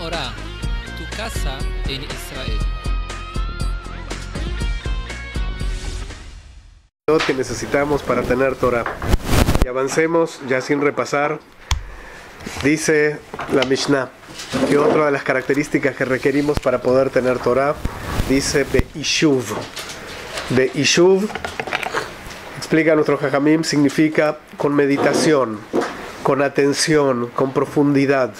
Torah, tu casa en Israel. Que necesitamos para tener Torah. Y avancemos ya sin repasar. Dice la Mishnah que otra de las características que requerimos para poder tener Torah, dice Be'ishuv. Be'ishuv, explica nuestro Jajamim, significa con meditación, con atención, con profundidad.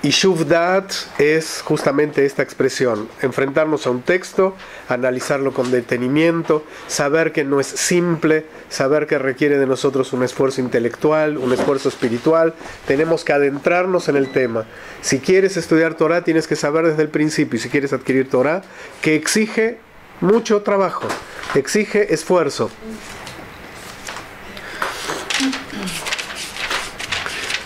Ishuv Dat es justamente esta expresión: enfrentarnos a un texto, analizarlo con detenimiento, saber que no es simple, saber que requiere de nosotros un esfuerzo intelectual, un esfuerzo espiritual. Tenemos que adentrarnos en el tema. Si quieres estudiar Torah, tienes que saber desde el principio, y si quieres adquirir Torah, que exige mucho trabajo, exige esfuerzo.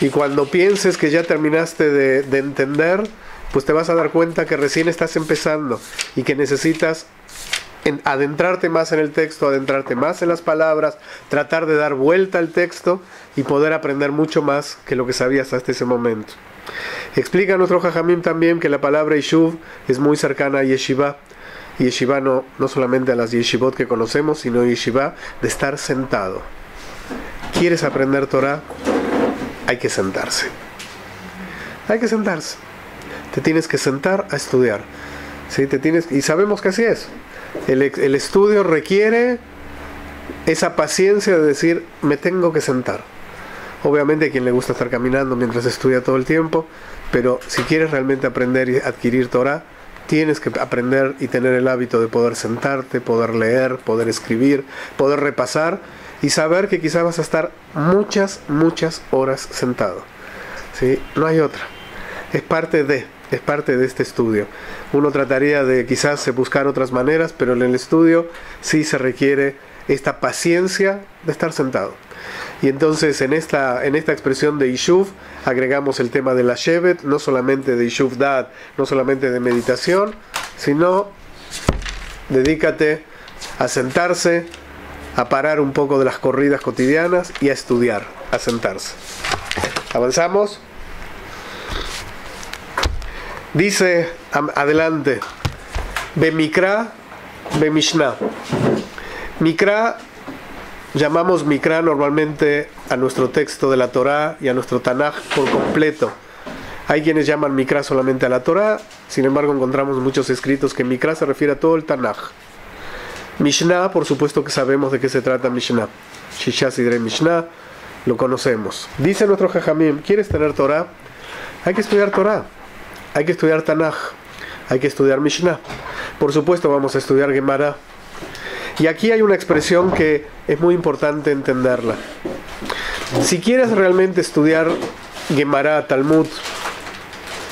Y cuando pienses que ya terminaste de entender, pues te vas a dar cuenta que recién estás empezando y que necesitas adentrarte más en el texto, adentrarte más en las palabras, tratar de dar vuelta al texto y poder aprender mucho más que lo que sabías hasta ese momento. Explica nuestro Jajamim también que la palabra Ishuv es muy cercana a Yeshiva. Yeshiva no solamente a las yeshivot que conocemos, sino Yeshiva de estar sentado. ¿Quieres aprender Torah? Hay que sentarse. Hay que sentarse. Te tienes que sentar a estudiar. ¿Sí? Y sabemos que así es. El estudio requiere esa paciencia de decir, me tengo que sentar. Obviamente a quien le gusta estar caminando mientras estudia todo el tiempo, pero si quieres realmente aprender y adquirir Torah, tienes que aprender y tener el hábito de poder sentarte, poder leer, poder escribir, poder repasar y saber que quizás vas a estar muchas horas sentado. ¿Sí? No hay otra. Es parte de este estudio. Uno trataría de quizás buscar otras maneras, pero en el estudio sí se requiere esta paciencia de estar sentado. Y entonces en esta expresión de Ishuv agregamos el tema de la Shevet, no solamente de Ishuv Dat, no solamente de meditación, sino dedícate a sentarse, a parar un poco de las corridas cotidianas y a estudiar, a sentarse. Avanzamos. Dice adelante, Bemikra, Bemishnah. Mikra, llamamos Mikra normalmente a nuestro texto de la Torah y a nuestro Tanaj por completo. Hay quienes llaman Mikra solamente a la Torah, sin embargo encontramos muchos escritos que Mikra se refiere a todo el Tanaj. Mishnah, por supuesto que sabemos de qué se trata Mishnah. Shisha Sidrei Mishnah, lo conocemos. Dice nuestro Jajamim, ¿quieres tener Torah? Hay que estudiar Torah, hay que estudiar Tanaj, hay que estudiar Mishnah. Por supuesto vamos a estudiar Gemara. Y aquí hay una expresión que es muy importante entenderla. Si quieres realmente estudiar Gemara, Talmud,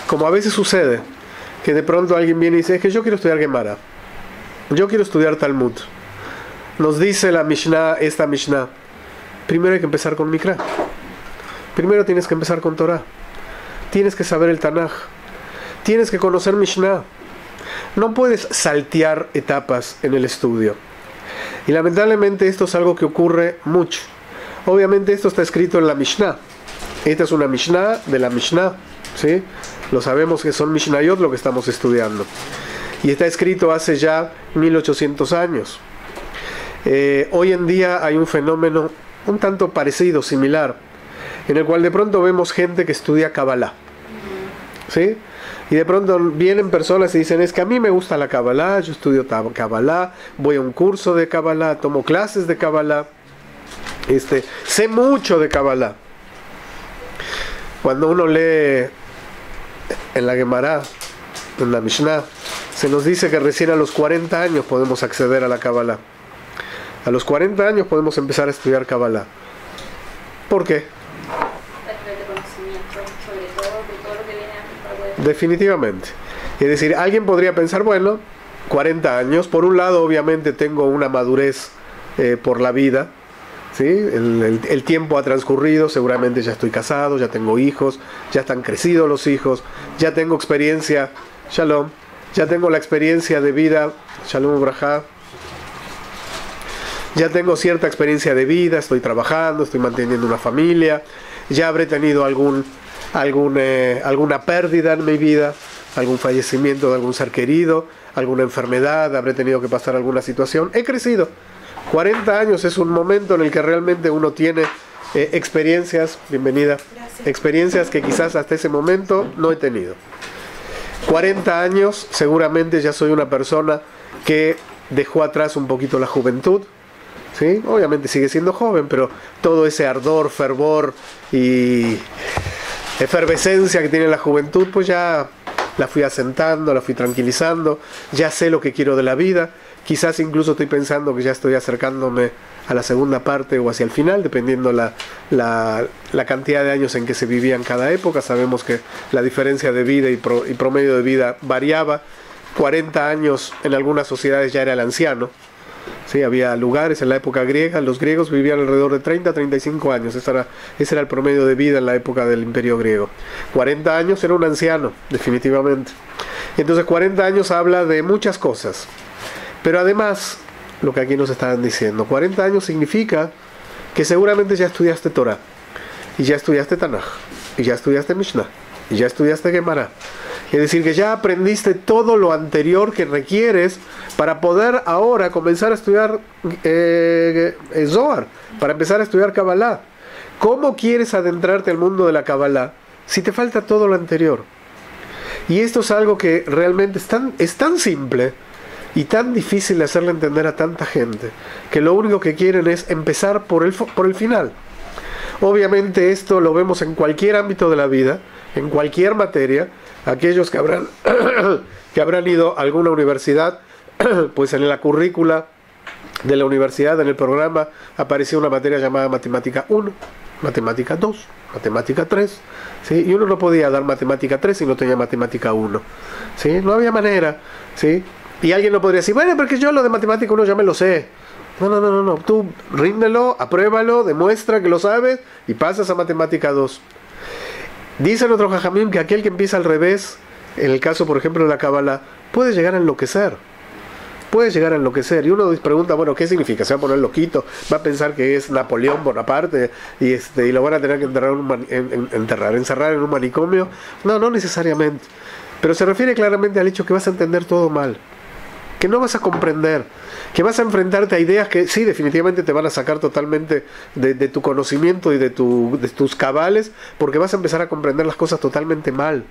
como a veces sucede, que de pronto alguien viene y dice, es que yo quiero estudiar Gemara, yo quiero estudiar Talmud. Nos dice la Mishnah, esta Mishnah, primero hay que empezar con Mikra. Primero tienes que empezar con Torah. Tienes que saber el Tanaj. Tienes que conocer Mishnah. No puedes saltear etapas en el estudio. Y lamentablemente esto es algo que ocurre mucho. Obviamente esto está escrito en la Mishnah. Esta es una Mishnah de la Mishnah, ¿sí? Lo sabemos que son Mishnayot lo que estamos estudiando. Y está escrito hace ya 1800 años. Hoy en día hay un fenómeno un tanto parecido, similar, en el cual de pronto vemos gente que estudia Kabbalah, ¿sí? Y de pronto vienen personas y dicen, es que a mí me gusta la Kabbalah, yo estudio Kabbalah, voy a un curso de Kabbalah, tomo clases de Kabbalah, sé mucho de Kabbalah. Cuando uno lee en la Gemara, en la Mishnah, se nos dice que recién a los 40 años podemos acceder a la Kabbalah. A los 40 años podemos empezar a estudiar Kabbalah. ¿Por qué? Definitivamente. Es decir, alguien podría pensar, bueno, 40 años, por un lado obviamente tengo una madurez por la vida, ¿sí? El tiempo ha transcurrido, seguramente ya estoy casado, ya tengo hijos, ya están crecidos los hijos, ya tengo experiencia, Shalom, ya tengo la experiencia de vida, Shalom Ubrajá, ya tengo cierta experiencia de vida, estoy trabajando, estoy manteniendo una familia, ya habré tenido algún alguna pérdida en mi vida, algún fallecimiento de algún ser querido, alguna enfermedad, habré tenido que pasar alguna situación. He crecido. 40 años es un momento en el que realmente uno tiene experiencias, bienvenida, experiencias que quizás hasta ese momento no he tenido. 40 años, seguramente ya soy una persona que dejó atrás un poquito la juventud, ¿sí? Obviamente sigue siendo joven, pero todo ese ardor, fervor y efervescencia que tiene la juventud, pues ya la fui asentando, la fui tranquilizando, ya sé lo que quiero de la vida. Quizás incluso estoy pensando que ya estoy acercándome a la segunda parte o hacia el final, dependiendo la cantidad de años en que se vivía en cada época. Sabemos que la diferencia de vida y promedio de vida variaba. 40 años en algunas sociedades ya era el anciano. Sí, había lugares en la época griega, los griegos vivían alrededor de 30 a 35 años, ese era el promedio de vida en la época del Imperio griego. 40 años era un anciano, definitivamente. Entonces 40 años habla de muchas cosas, pero además, lo que aquí nos estaban diciendo, 40 años significa que seguramente ya estudiaste Torah, y ya estudiaste Tanaj, y ya estudiaste Mishnah, y ya estudiaste Gemara. Es decir, que ya aprendiste todo lo anterior que requieres para poder ahora comenzar a estudiar Zohar, para empezar a estudiar Kabbalah. ¿Cómo quieres adentrarte al mundo de la Kabbalah si te falta todo lo anterior? Y esto es algo que realmente es tan simple y tan difícil de hacerle entender a tanta gente, que lo único que quieren es empezar por el final. Obviamente esto lo vemos en cualquier ámbito de la vida, en cualquier materia. Aquellos que habrán ido a alguna universidad, pues en la currícula de la universidad, en el programa, apareció una materia llamada Matemática 1, Matemática 2, Matemática 3, ¿sí? Y uno no podía dar Matemática 3 si no tenía Matemática 1, ¿sí? No había manera, ¿sí? Y alguien no podría decir, bueno, porque yo lo de Matemática 1 ya me lo sé. No. Tú ríndelo, apruébalo, demuestra que lo sabes y pasas a Matemática 2. Dice otro Jajamim que aquel que empieza al revés, en el caso por ejemplo de la Kabbalah, puede llegar a enloquecer. Puede llegar a enloquecer. Y uno pregunta, bueno, ¿qué significa? ¿Se va a poner loquito? ¿Va a pensar que es Napoleón Bonaparte y lo van a tener que encerrar en un manicomio? No necesariamente. Pero se refiere claramente al hecho que vas a entender todo mal, que no vas a comprender, que vas a enfrentarte a ideas que sí, definitivamente te van a sacar totalmente de tu conocimiento y de tus cabales, porque vas a empezar a comprender las cosas totalmente mal.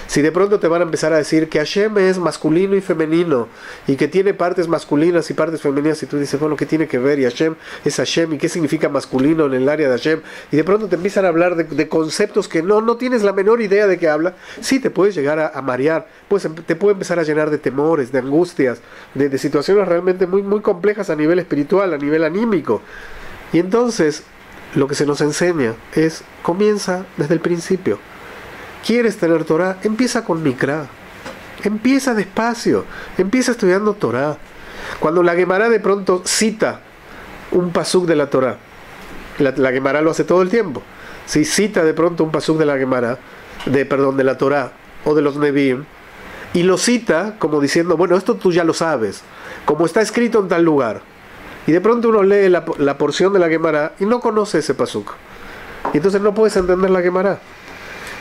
Si de pronto te van a empezar a decir que Hashem es masculino y femenino, y que tiene partes masculinas y partes femeninas, y tú dices, bueno, ¿qué tiene que ver? Y Hashem es Hashem, ¿y qué significa masculino en el área de Hashem? Y de pronto te empiezan a hablar de conceptos que no tienes la menor idea de qué habla. Sí, te puedes llegar a marear, pues te puede empezar a llenar de temores, de angustias, de situaciones realmente muy, muy complejas a nivel espiritual, a nivel anímico. Y entonces, lo que se nos enseña es, comienza desde el principio. ¿Quieres tener Torah? Empieza con Mikra. Empieza despacio. Empieza estudiando Torah. Cuando la Gemara de pronto cita un pasuk de la Torah, la Gemara lo hace todo el tiempo. Si cita de pronto un pasuk de la Gemara, de la Torah o de los Nevi'im, y lo cita como diciendo, bueno, esto tú ya lo sabes, como está escrito en tal lugar. Y de pronto uno lee la porción de la Gemara y no conoce ese pasuk. Y entonces no puedes entender la Gemara.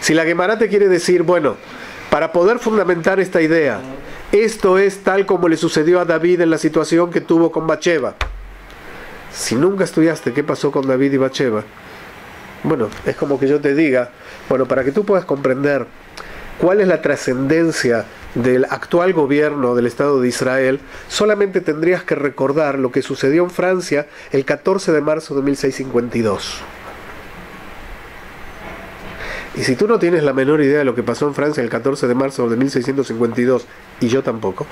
Si la Gemara te quiere decir, bueno, para poder fundamentar esta idea, esto es tal como le sucedió a David en la situación que tuvo con Bathsheba. Si nunca estudiaste qué pasó con David y Bathsheba, bueno, es como que yo te diga, bueno, para que tú puedas comprender cuál es la trascendencia del actual gobierno del Estado de Israel, solamente tendrías que recordar lo que sucedió en Francia el 14 de marzo de 1652. Y si tú no tienes la menor idea de lo que pasó en Francia el 14 de marzo de 1652, y yo tampoco,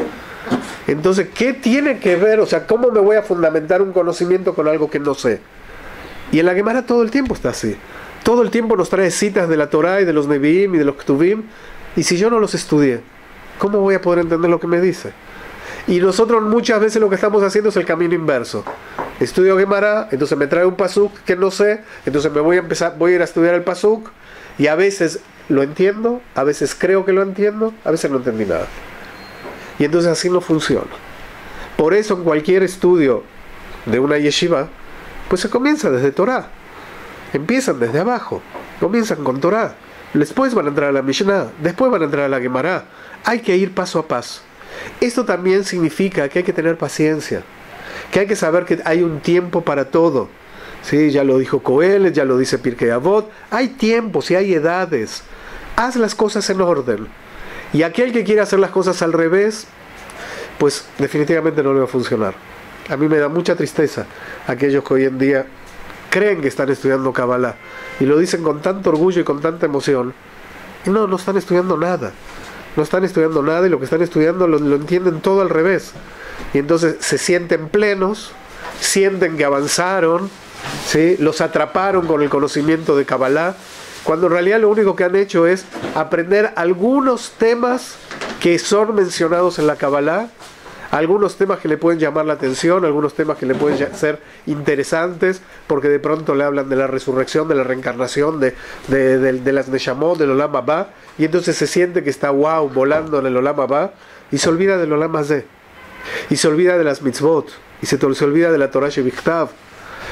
entonces, ¿qué tiene que ver? O sea, ¿cómo me voy a fundamentar un conocimiento con algo que no sé? Y en la Gemara todo el tiempo está así. Todo el tiempo nos trae citas de la Torah y de los Nevi'im y de los Ketuvim, y si yo no los estudié, ¿cómo voy a poder entender lo que me dice? Y nosotros muchas veces lo que estamos haciendo es el camino inverso. Estudio Gemara, entonces me trae un pasuk que no sé, entonces voy a ir a estudiar el pasuk, y a veces lo entiendo, a veces creo que lo entiendo, a veces no entendí nada. Y entonces así no funciona. Por eso en cualquier estudio de una yeshiva, pues se comienza desde Torah. Empiezan desde abajo. Comienzan con Torah, después van a entrar a la Mishnah, después van a entrar a la Gemara. Hay que ir paso a paso. Esto también significa que hay que tener paciencia, que hay que saber que hay un tiempo para todo. ¿Sí? Ya lo dijo Coelet, ya lo dice Pirkei Avot. Hay tiempos y hay edades. Haz las cosas en orden. Y aquel que quiere hacer las cosas al revés, pues definitivamente no le va a funcionar. A mí me da mucha tristeza aquellos que hoy en día creen que están estudiando Kabbalah y lo dicen con tanto orgullo y con tanta emoción. Y no están estudiando nada. No están estudiando nada y lo que están estudiando lo entienden todo al revés. Y entonces se sienten plenos, sienten que avanzaron, ¿sí? Los atraparon con el conocimiento de Kabbalah, cuando en realidad lo único que han hecho es aprender algunos temas que son mencionados en la Kabbalah, algunos temas que le pueden llamar la atención, algunos temas que le pueden ser interesantes, porque de pronto le hablan de la resurrección, de la reencarnación, de las Neshamot, del Olam Haba, y entonces se siente que está volando en el Olam Haba, y se olvida del Olam Hazé, y se olvida de las mitzvot, y se olvida de la Torah Shebichtav.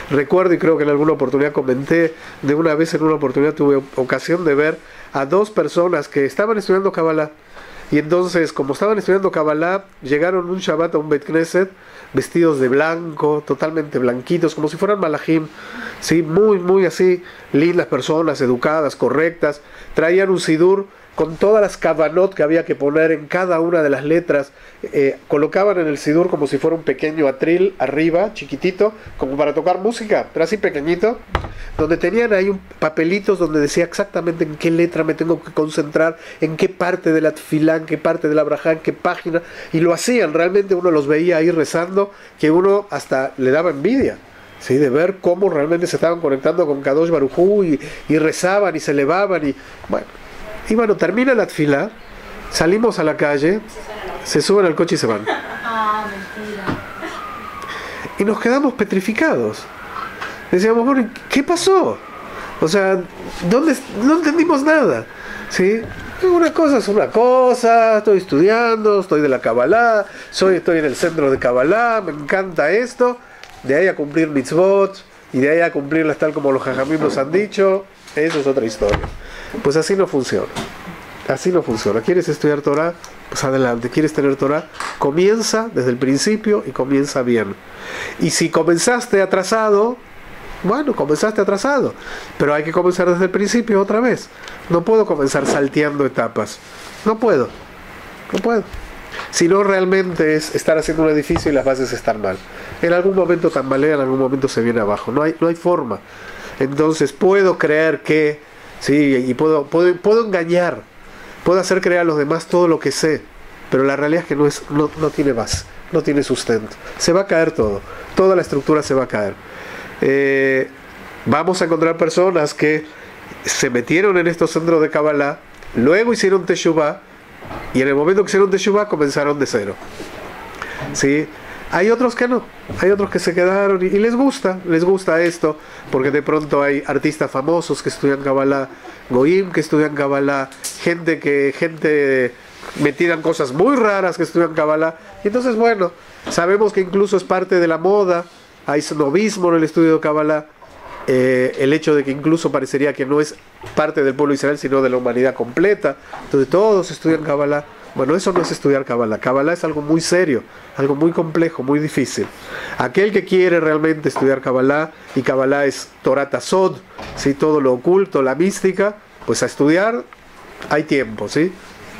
Recuerdo, y creo que en alguna oportunidad comenté, de una vez en una oportunidad tuve ocasión de ver a dos personas que estaban estudiando Kabbalah. Y entonces, como estaban estudiando Kabbalah, llegaron un Shabbat a un Beit Knesset, vestidos de blanco, totalmente blanquitos, como si fueran malajim, ¿sí? Muy así, lindas personas, educadas, correctas. Traían un sidur con todas las kavanot que había que poner en cada una de las letras. Colocaban en el sidur como si fuera un pequeño atril arriba, chiquitito, como para tocar música, pero así pequeñito, donde tenían ahí papelitos donde decía exactamente en qué letra me tengo que concentrar, en qué parte de la tefilá, en qué parte de la brajá, en qué página, y lo hacían. Realmente uno los veía ahí rezando, que uno hasta le daba envidia, ¿sí? De ver cómo realmente se estaban conectando con Kadosh Baruj Hu, y rezaban y se elevaban, y bueno, termina la tefilá, salimos a la calle, se suben al coche y se van. Mentira. Y nos quedamos petrificados. Decíamos, bueno, ¿qué pasó? O sea, no entendimos nada, ¿sí? Una cosa es una cosa, estoy estudiando, estoy de la Kabbalah, estoy en el centro de Kabbalah, me encanta esto, de ahí a cumplir mitzvot, y de ahí a cumplirlas tal como los jajamim nos han dicho, eso es otra historia. Pues así no funciona. Así no funciona. ¿Quieres estudiar Torah? Pues adelante. ¿Quieres tener Torah? Comienza desde el principio y comienza bien. Y si comenzaste atrasado, bueno, comenzaste atrasado, pero hay que comenzar desde el principio otra vez. No puedo comenzar salteando etapas. No puedo. Si no, realmente es estar haciendo un edificio y las bases están mal. En algún momento tambalea, en algún momento se viene abajo. No hay forma. Entonces puedo creer que, sí, y puedo engañar, puedo hacer creer a los demás todo lo que sé, pero la realidad es que no tiene base, no tiene sustento. Se va a caer todo, toda la estructura se va a caer. Vamos a encontrar personas que se metieron en estos centros de Kabbalah, luego hicieron Teshuvah, y en el momento que hicieron Teshuvah comenzaron de cero, ¿sí? Hay otros que no, hay otros que se quedaron y les gusta esto, porque de pronto hay artistas famosos que estudian Kabbalah, goyim que estudian Kabbalah, gente metida en cosas muy raras que estudian Kabbalah, y entonces bueno, sabemos que incluso es parte de la moda, hay snobismo en el estudio de Kabbalah, el hecho de que incluso parecería que no es parte del pueblo de Israel, sino de la humanidad completa, entonces todos estudian Kabbalah. Bueno, eso no es estudiar Kabbalah. Kabbalah es algo muy serio, algo muy complejo, muy difícil. Aquel que quiere realmente estudiar Kabbalah, y Kabbalah es Torah Sod, ¿sí? Todo lo oculto, la mística, pues a estudiar hay tiempo, ¿sí?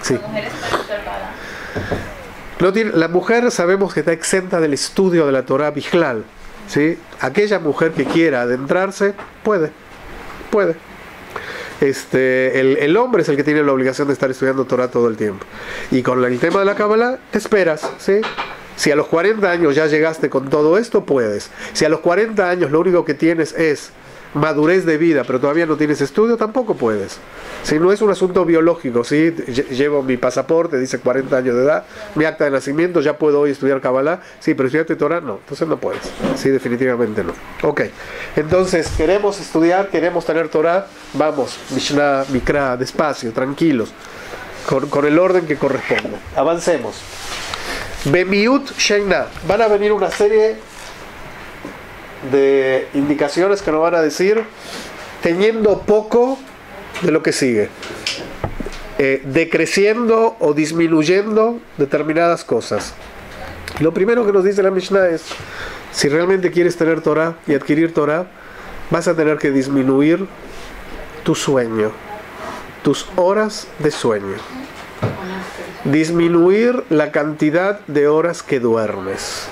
Sí. ¿Las mujeres pueden estudiar Kabbalah? La mujer sabemos que está exenta del estudio de la Torah Bijlal, ¿sí? Aquella mujer que quiera adentrarse, puede. El hombre es el que tiene la obligación de estar estudiando Torah todo el tiempo. Y con el tema de la Kabbalah, te esperas, ¿sí? Si a los 40 años ya llegaste con todo esto, puedes. Si a los 40 años lo único que tienes es madurez de vida, pero todavía no tienes estudio, tampoco puedes. Si no es un asunto biológico, ¿sí? Llevo mi pasaporte, dice 40 años de edad, mi acta de nacimiento, ya puedo hoy estudiar Kabbalah, sí, pero estudiarte Torah, no, entonces no puedes, sí, definitivamente no. Ok, entonces queremos estudiar, queremos tener Torah, vamos, Mishnah, Mikra, despacio, tranquilos, con el orden que corresponde. Avancemos. Bemiut Sheina, van a venir una serie de indicaciones que nos van a decir, teniendo poco, de lo que sigue. Decreciendo o disminuyendo determinadas cosas. Lo primero que nos dice la Mishnah es, si realmente quieres tener Torah y adquirir Torah, vas a tener que disminuir tu sueño, tus horas de sueño. Disminuir la cantidad de horas que duermes.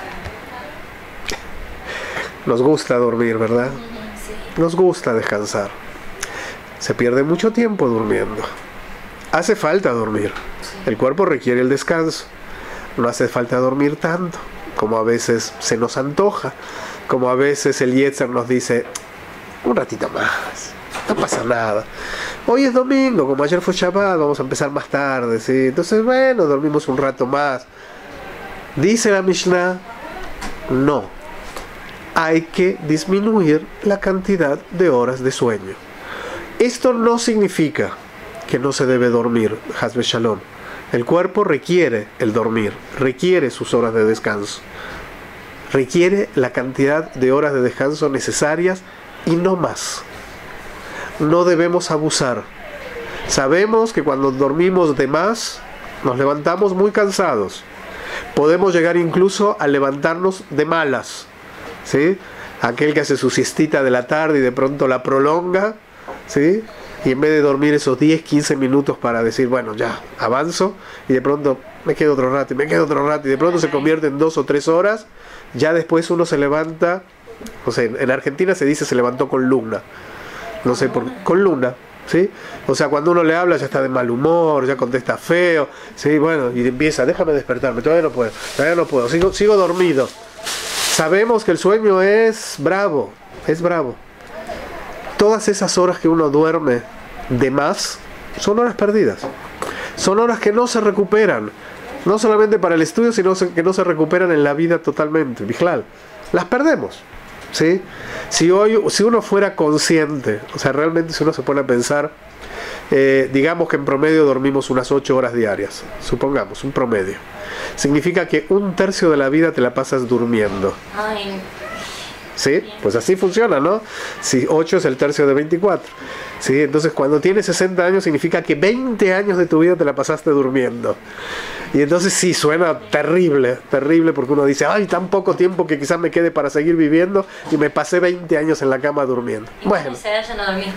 Nos gusta dormir, ¿verdad? Nos gusta descansar. Se pierde mucho tiempo durmiendo. Hace falta dormir. El cuerpo requiere el descanso. No hace falta dormir tanto como a veces se nos antoja, como a veces el Yetzer nos dice, un ratito más, no pasa nada. Hoy es domingo, como ayer fue Shabbat, vamos a empezar más tarde, ¿sí? Entonces, bueno, dormimos un rato más. Dice la Mishnah, no. Hay que disminuir la cantidad de horas de sueño. Esto no significa que no se debe dormir, Haz Shalom. El cuerpo requiere el dormir, requiere sus horas de descanso, requiere la cantidad de horas de descanso necesarias y no más. No debemos abusar. Sabemos que cuando dormimos de más, nos levantamos muy cansados. Podemos llegar incluso a levantarnos de malas, ¿sí? Aquel que hace su siestita de la tarde y de pronto la prolonga, ¿sí? Y en vez de dormir esos 10, 15 minutos para decir, bueno, ya, avanzo, y de pronto me quedo otro rato, y me quedo otro rato, y de pronto se convierte en 2 o 3 horas, ya después uno se levanta, o sea, en Argentina se dice se levantó con luna, no sé por qué, con luna, ¿sí? O sea, cuando uno le habla ya está de mal humor, ya contesta feo, ¿sí? Bueno, y empieza, déjame despertarme, todavía no puedo, sigo dormido. Sabemos que el sueño es bravo, Todas esas horas que uno duerme de más son horas perdidas. Son horas que no se recuperan. No solamente para el estudio, sino que no se recuperan en la vida totalmente. Bijlal. Las perdemos. ¿Sí? Si uno fuera consciente, o sea, realmente si uno se pone a pensar, digamos que en promedio dormimos unas 8 horas diarias. Supongamos, un promedio. Significa que 1/3 de la vida te la pasas durmiendo. Ay. ¿Sí? Pues así funciona, ¿no? Si 8 es el tercio de 24. ¿Sí? Entonces cuando tienes 60 años significa que 20 años de tu vida te la pasaste durmiendo. Y entonces sí, suena terrible porque uno dice, ay, tan poco tiempo que quizás me quede para seguir viviendo y me pasé 20 años en la cama durmiendo. Y bueno. esa edad ya no dormís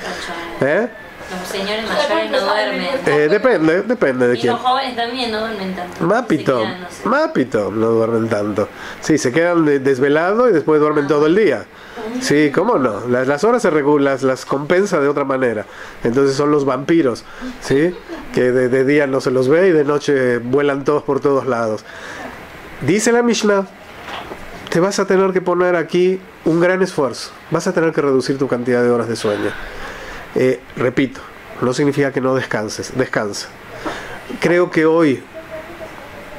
tanto. Los señores mayores no duermen. Depende de y quién. los jóvenes también no duermen tanto. Mapito no duermen tanto. Sí, se quedan desvelados y después duermen todo el día. Sí, ¿cómo no? Las horas se regulan, las compensa de otra manera. Entonces son los vampiros, ¿sí? Que de día no se los ve y de noche vuelan todos por todos lados. Dice la Mishnah, te vas a tener que poner aquí un gran esfuerzo. Vas a tener que reducir tu cantidad de horas de sueño. Repito, no significa que no descanses, descansa. Creo que hoy,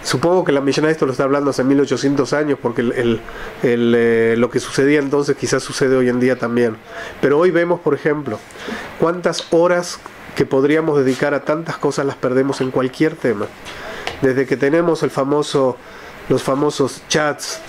supongo que la Mishnah esto lo está hablando hace 1800 años, porque lo que sucedía entonces quizás sucede hoy en día también. Pero hoy vemos, por ejemplo, cuántas horas que podríamos dedicar a tantas cosas las perdemos en cualquier tema. Desde que tenemos los famosos chats,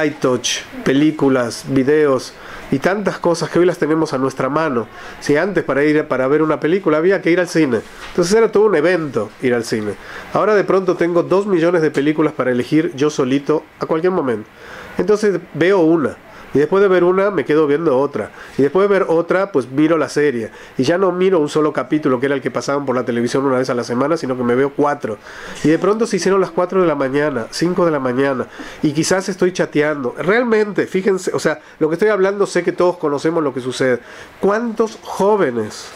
iTouch, películas, videos y tantas cosas que hoy las tenemos a nuestra mano. Si antes para ver una película había que ir al cine, entonces era todo un evento ir al cine. Ahora de pronto tengo 2 millones de películas para elegir yo solito a cualquier momento. Entonces veo una, y después de ver una me quedo viendo otra, y después de ver otra pues miro la serie, y ya no miro un solo capítulo que era el que pasaban por la televisión una vez a la semana, sino que me veo 4, y de pronto se hicieron las 4 de la mañana, 5 de la mañana, y quizás estoy chateando. Realmente, fíjense, o sea, lo que estoy hablando, sé que todos conocemos lo que sucede. ¿Cuántos jóvenes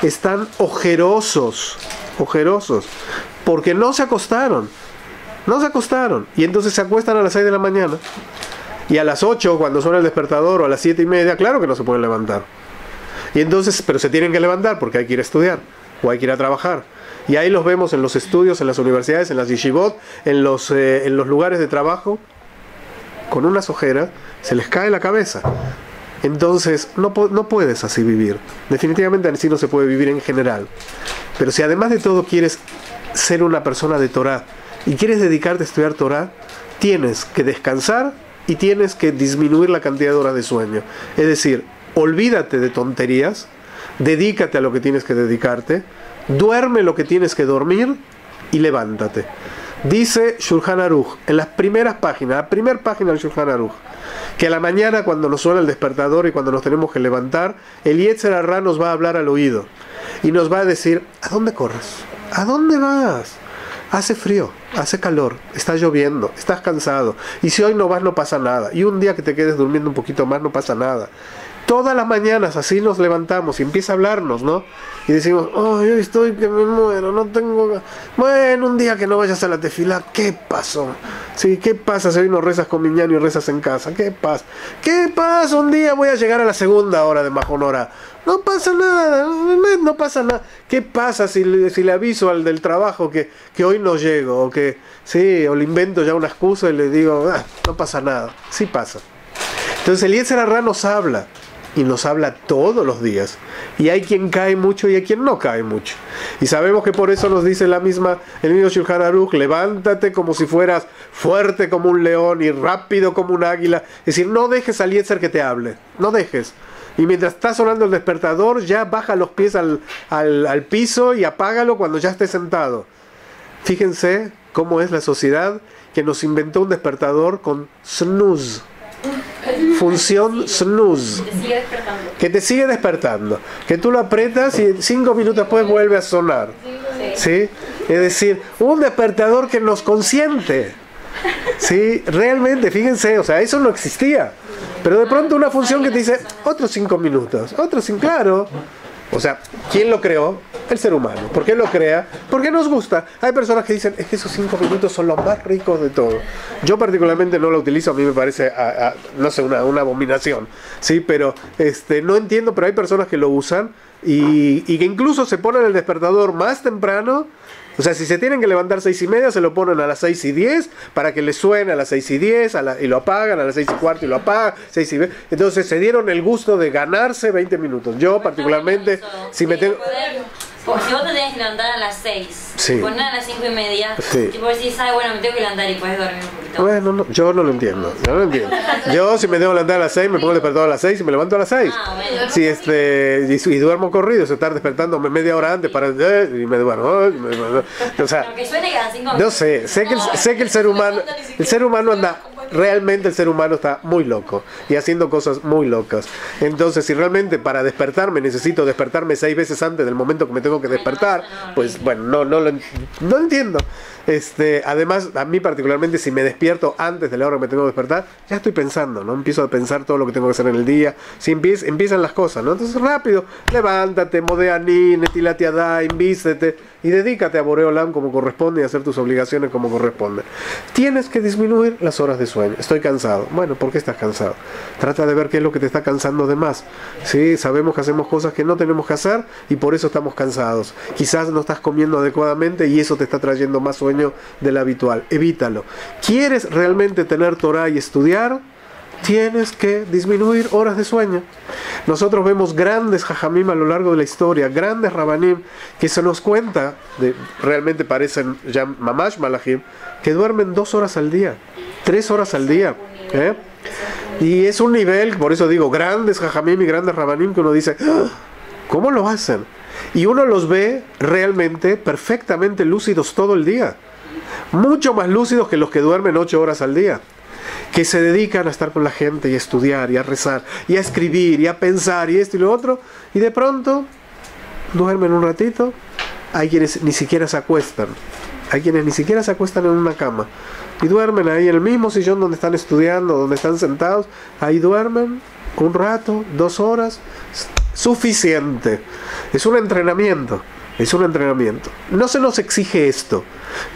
están ojerosos, porque no se acostaron, y entonces se acuestan a las 6 de la mañana, y a las 8 cuando suena el despertador, o a las 7:30, claro que no se pueden levantar, y entonces, pero se tienen que levantar porque hay que ir a estudiar o hay que ir a trabajar, y ahí los vemos en los estudios, en las universidades, en las yeshivot, en los lugares de trabajo, con unas ojeras, se les cae la cabeza. Entonces no puedes así vivir, definitivamente así no se puede vivir en general. Pero si además de todo quieres ser una persona de Torah y quieres dedicarte a estudiar Torah, tienes que descansar y tienes que disminuir la cantidad de horas de sueño. Es decir, olvídate de tonterías, dedícate a lo que tienes que dedicarte, duerme lo que tienes que dormir y levántate. Dice Shulchan Aruch, en las primeras páginas, la primera página del Shulchan Aruch, que a la mañana cuando nos suena el despertador y cuando nos tenemos que levantar, el Yetzer Hará nos va a hablar al oído y nos va a decir, ¿a dónde corres? ¿A dónde vas? Hace frío, hace calor, está lloviendo, estás cansado, y si hoy no vas no pasa nada, y un día que te quedes durmiendo un poquito más no pasa nada. Todas las mañanas así nos levantamos y empieza a hablarnos, ¿no? Y decimos, oh, yo estoy que me muero, no tengo... Bueno, un día que no vayas a la tefilá, ¿qué pasó? Sí, ¿qué pasa si hoy no rezas con Minyan y rezas en casa? ¿Qué pasa? ¿Qué pasa? Un día voy a llegar a la segunda hora de Majonora. No pasa nada, no pasa nada. ¿Qué pasa si le aviso al del trabajo que hoy no llego? O que, sí, o le invento ya una excusa y le digo, no pasa nada. Sí pasa. Entonces el Yetzer Hará nos habla. Y nos habla todos los días. Y hay quien cae mucho y hay quien no cae mucho. Y sabemos que por eso nos dice el mismo Shulchan Aruch, levántate como si fueras fuerte como un león y rápido como un águila. Es decir, no dejes al Yetzer que te hable. No dejes. Y mientras está sonando el despertador, ya baja los pies al piso y apágalo cuando ya esté sentado. Fíjense cómo es la sociedad que nos inventó un despertador con snooze. Función snooze, que te sigue despertando, que tú lo apretas y 5 minutos después vuelve a sonar, ¿sí? Es decir, un despertador que nos consiente, ¿sí? Realmente, fíjense, o sea, eso no existía, pero de pronto una función que te dice otros 5 minutos, otros 5, claro. O sea, ¿quién lo creó? El ser humano. ¿Por qué lo crea? Porque nos gusta. Hay personas que dicen, es que esos 5 minutos son los más ricos de todo. Yo particularmente no lo utilizo, a mí me parece, no sé, una abominación. Sí, pero no entiendo, pero hay personas que lo usan y que incluso se ponen el despertador más temprano. O sea, si se tienen que levantar 6:30, se lo ponen a las 6:10 para que les suene a las 6:10 y lo apagan, a las 6:15 y lo apagan, 6:20. Entonces se dieron el gusto de ganarse 20 minutos. Yo particularmente, si me tengo... Porque si vos te tenés que levantar a las 6, sí, poner a las 5:30, sí, tipo decís, bueno, me tengo que levantar y puedes dormir un poquito. Bueno, no, yo no lo entiendo. Yo si me tengo que levantar a las 6, me pongo el despertador a las 6 y me levanto a las 6. Bueno. Si y duermo corrido, estar despertándome media hora antes para y me duermo. O sea, Aunque suene cada 5 minutos. no sé que el ser humano anda, realmente el ser humano está muy loco y haciendo cosas muy locas. Entonces, si realmente para despertarme necesito despertarme 6 veces antes del momento que me tengo que despertar, pues bueno, no lo entiendo. Además, a mí particularmente, si me despierto antes de la hora que me tengo que despertar, ya estoy pensando, ¿no? Empiezo a pensar todo lo que tengo que hacer en el día. Si empiezan las cosas, ¿no? Entonces, rápido, levántate, modeaní, netilate adaim, vístete y dedícate a Boreo Olam como corresponde y a hacer tus obligaciones como corresponde. Tienes que disminuir las horas de sueño. Estoy cansado. Bueno, ¿por qué estás cansado? Trata de ver qué es lo que te está cansando de más. Sí, sabemos que hacemos cosas que no tenemos que hacer y por eso estamos cansados. Quizás no estás comiendo adecuadamente y eso te está trayendo más sueño del habitual. Evítalo. ¿Quieres realmente tener Torah y estudiar? Tienes que disminuir horas de sueño. Nosotros vemos grandes jajamim a lo largo de la historia, grandes rabanim, que se nos cuenta, realmente parecen ya mamash malachim, que duermen 2 horas al día, 3 horas al día. Y es un nivel, por eso digo, grandes jajamim y grandes rabanim, que uno dice, ¿cómo lo hacen? Y uno los ve realmente perfectamente lúcidos todo el día, mucho más lúcidos que los que duermen 8 horas al día, que se dedican a estar con la gente y a estudiar y a rezar y a escribir y a pensar y esto y lo otro, y de pronto duermen un ratito. Hay quienes ni siquiera se acuestan, en una cama y duermen ahí en el mismo sillón donde están estudiando, donde están sentados, ahí duermen un rato, 2 horas, suficiente. Es un entrenamiento. No se nos exige esto.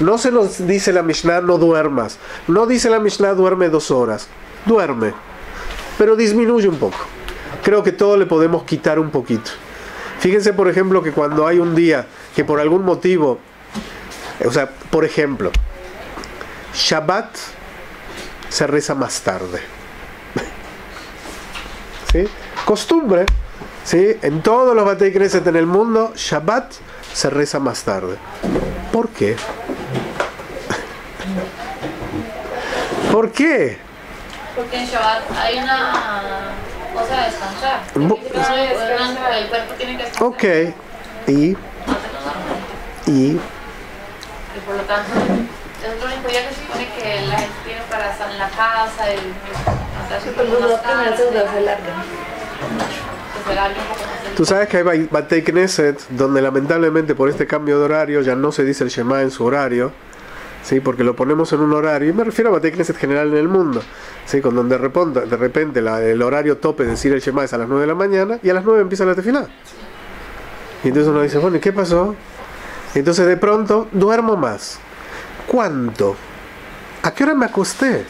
No se nos dice la Mishnah no duermas. No dice la Mishnah duerme 2 horas. Duerme, pero disminuye un poco. Creo que todo le podemos quitar un poquito. Fíjense, por ejemplo, que cuando hay un día que por algún motivo, o sea, por ejemplo, Shabbat se reza más tarde. ¿Sí? Costumbre. ¿Sí? En todos los Batei Knesset en el mundo, Shabbat se reza más tarde. ¿Por qué? ¿Por qué? Porque en Shabbat hay una... O ponerse a descansar. El cuerpo tiene que descansar. Ok. Y por lo tanto, es lo único día que se supone que la gente tiene para estar en la casa y tú sabes que hay Batei Knesset donde lamentablemente por este cambio de horario ya no se dice el Shema en su horario, ¿sí? Porque lo ponemos en un horario, y me refiero a Batei Knesset general en el mundo, ¿sí? Con donde de repente el horario tope de decir el Shema es a las 9 de la mañana y a las 9 empieza la tefilá. Y entonces uno dice, bueno, ¿y qué pasó? Entonces de pronto duermo más. ¿Cuánto? ¿A qué hora me acosté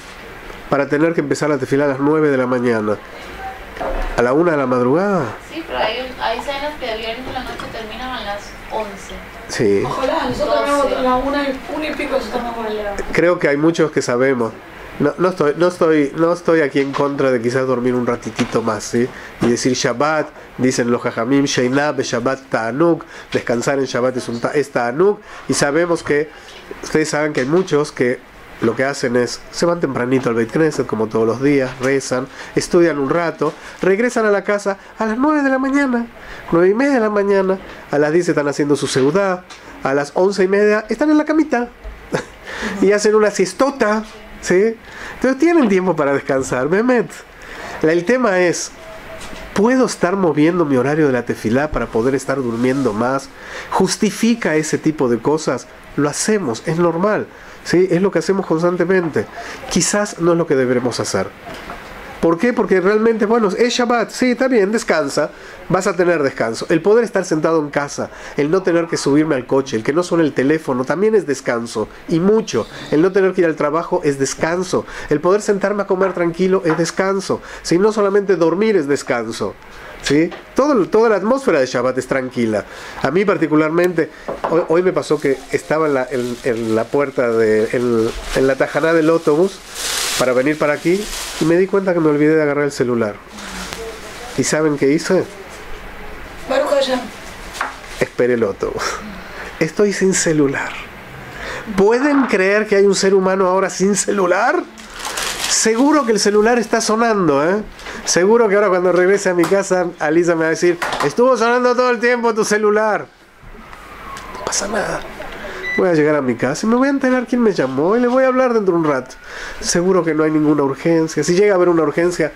para tener que empezar la tefilá a las 9 de la mañana? ¿A la 1 de la madrugada? Sí, pero hay cenas que de viernes de la noche terminan a las 11. Sí. Ojalá, nosotros vemos a las 1 y pico, estamos con el león. Creo que hay muchos que sabemos. No estoy aquí en contra de quizás dormir un ratitito más, ¿sí? Y decir Shabbat, dicen los Jajamim, Sheinah be Shabbat ta'anug, descansar en Shabbat es ta'anug, y sabemos que, ustedes saben que hay muchos que lo que hacen es, se van tempranito al Beit Knesset, como todos los días, rezan, estudian un rato, regresan a la casa a las 9 de la mañana, 9:30 de la mañana, a las 10 están haciendo su seudá, a las 11:30 están en la camita, y hacen una siestota, ¿sí? Entonces tienen tiempo para descansar, Mehmet. El tema es, ¿puedo estar moviendo mi horario de la tefilá para poder estar durmiendo más? ¿Justifica ese tipo de cosas? Lo hacemos, es normal, ¿sí? Es lo que hacemos constantemente. Quizás no es lo que deberemos hacer. ¿Por qué? Porque realmente, bueno, es Shabbat, sí, está bien, descansa, vas a tener descanso. El poder estar sentado en casa, el no tener que subirme al coche, el que no suene el teléfono, también es descanso, y mucho. El no tener que ir al trabajo es descanso. El poder sentarme a comer tranquilo es descanso. Si no solamente dormir es descanso, ¿sí? Toda la atmósfera de Shabbat es tranquila. A mí particularmente, hoy me pasó que estaba en la puerta, en la tajaná del autobús, para venir para aquí, y me di cuenta que me olvidé de agarrar el celular. ¿Y saben qué hice? Baruch Hashem. Esperé el autobús. Estoy sin celular. ¿Pueden creer que hay un ser humano ahora sin celular? Seguro que el celular está sonando, ¿eh? Seguro que ahora cuando regrese a mi casa, Alisa me va a decir, estuvo sonando todo el tiempo tu celular. No pasa nada. Voy a llegar a mi casa y me voy a enterar quién me llamó y le voy a hablar dentro de un rato. Seguro que no hay ninguna urgencia. Si llega a haber una urgencia,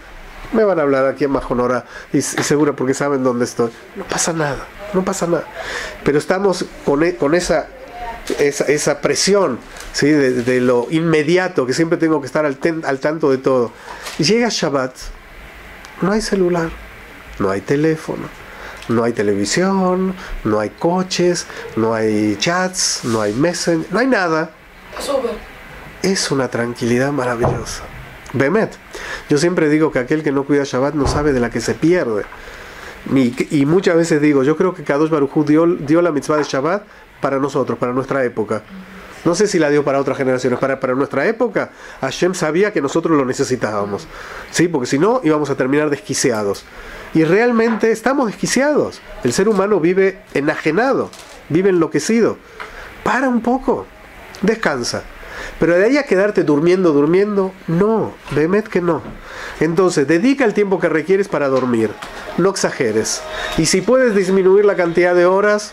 me van a hablar aquí en Majonora y seguro porque saben dónde estoy. No pasa nada, no pasa nada. Pero estamos con esa presión, ¿sí? de lo inmediato, que siempre tengo que estar al tanto de todo. Y llega Shabbat, no hay celular, no hay teléfono, no hay televisión, no hay coches, no hay chats, no hay messenger, no hay nada. Es una tranquilidad maravillosa. Bemet, yo siempre digo que aquel que no cuida Shabbat no sabe de la que se pierde. Y muchas veces digo, yo creo que Kadosh Baruj Hu dio la mitzvah de Shabbat para nosotros, para nuestra época. No sé si la dio para otras generaciones, para nuestra época. Hashem sabía que nosotros lo necesitábamos, ¿sí? Porque si no íbamos a terminar desquiciados. Y realmente estamos desquiciados. El ser humano vive enajenado, vive enloquecido. Para un poco, descansa. Pero de ahí a quedarte durmiendo, no, Bemet que no. Entonces, dedica el tiempo que requieres para dormir. No exageres. Y si puedes disminuir la cantidad de horas,